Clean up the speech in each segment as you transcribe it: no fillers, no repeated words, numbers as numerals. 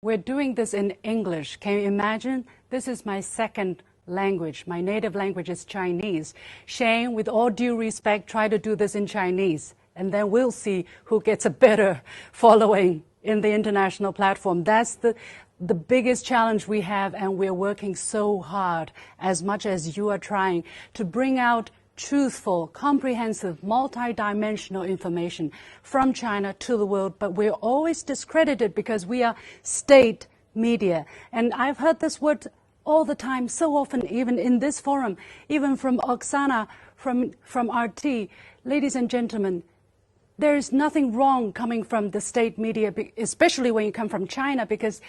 We're doing this in English. Can you imagine? This is my second language. My native language is Chinese. Shane, with all due respect, try to do this in Chinese, and then we'll see who gets a better following in the international platform. That's the biggest challenge we have, and we're working so hard, as much as you are trying, to bring out truthful, comprehensive, multi-dimensional information from China to the world, but we're always discredited because we are state media. And I've heard this word all the time, so often, even in this forum, even from Oksana, from RT. Ladies and gentlemen, there is nothing wrong coming from the state media, especially when you come from China, because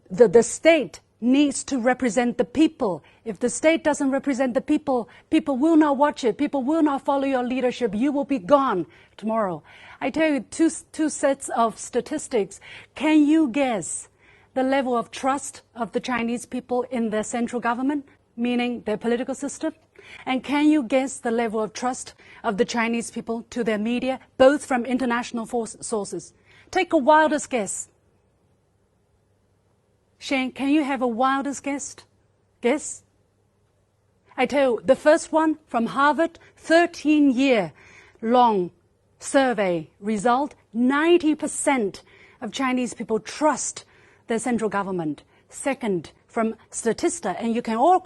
the state needs to represent the people. If the state doesn't represent the people, people will not watch it. People will not follow your leadership. You will be gone tomorrow. I tell you two sets of statistics. Can you guess the level of trust of the Chinese people in their central government, meaning their political system? And can you guess the level of trust of the Chinese people to their media, both from international sources? Take a wildest guess. Shane, can you have a wildest guess? I tell you, the first one from Harvard, 13-year-long survey result, 90% of Chinese people trust their central government. Second, from Statista, and you can all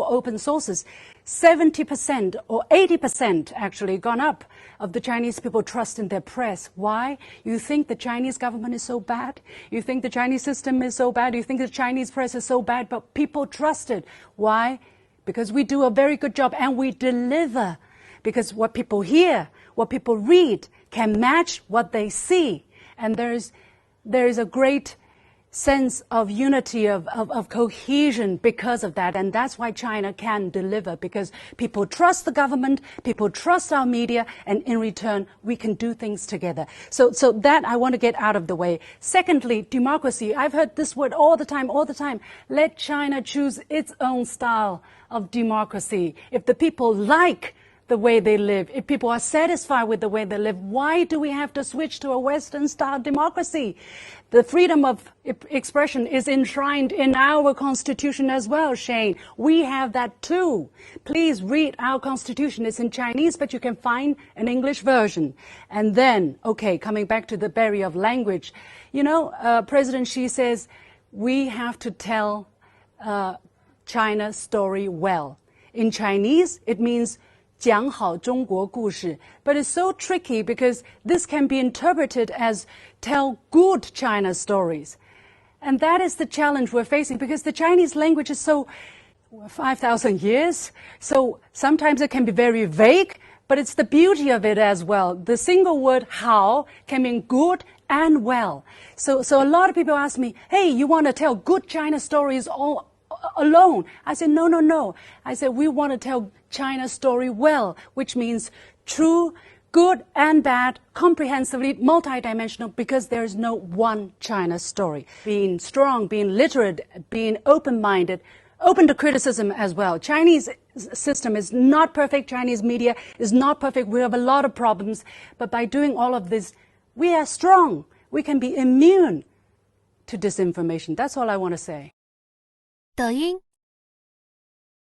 open sources, 70% or 80% actually gone up of the Chinese people trust in their press. Why? You think the Chinese government is so bad? You think the Chinese system is so bad? You think the Chinese press is so bad? But people trust it. Why? Because we do a very good job and we deliver. Because what people hear, what people read can match what they see. And there is a great sense of unity, of cohesion because of that. And that's why China can deliver, because people trust the government, people trust our media, and in return, we can do things together. So that I want to get out of the way. Secondly, democracy. I've heard this word all the time. Let China choose its own style of democracy. If the people like the way they live, if people are satisfied with the way they live, why do we have to switch to a Western-style democracy? The freedom of expression is enshrined in our Constitution as well, Shane. We have that too. Please read our Constitution. It's in Chinese, but you can find an English version. And then, okay, coming back to the barrier of language, President Xi says we have to tell China's story well. In Chinese, it means 讲好中国故事. But it's so tricky because this can be interpreted as tell good China stories. And that is the challenge we're facing, because the Chinese language is so 5,000 years. So sometimes it can be very vague, but it's the beauty of it as well. The single word 好 can mean good and well. So a lot of people ask me, hey, you want to tell good China stories all alone? I said, no. I said, we want to tell China's story well, which means true, good and bad, comprehensively, multidimensional, because there is no one China story. Being strong, being literate, being open-minded, open to criticism as well. Chinese system is not perfect. Chinese media is not perfect. We have a lot of problems. But by doing all of this, we are strong. We can be immune to disinformation. That's all I want to say. 抖音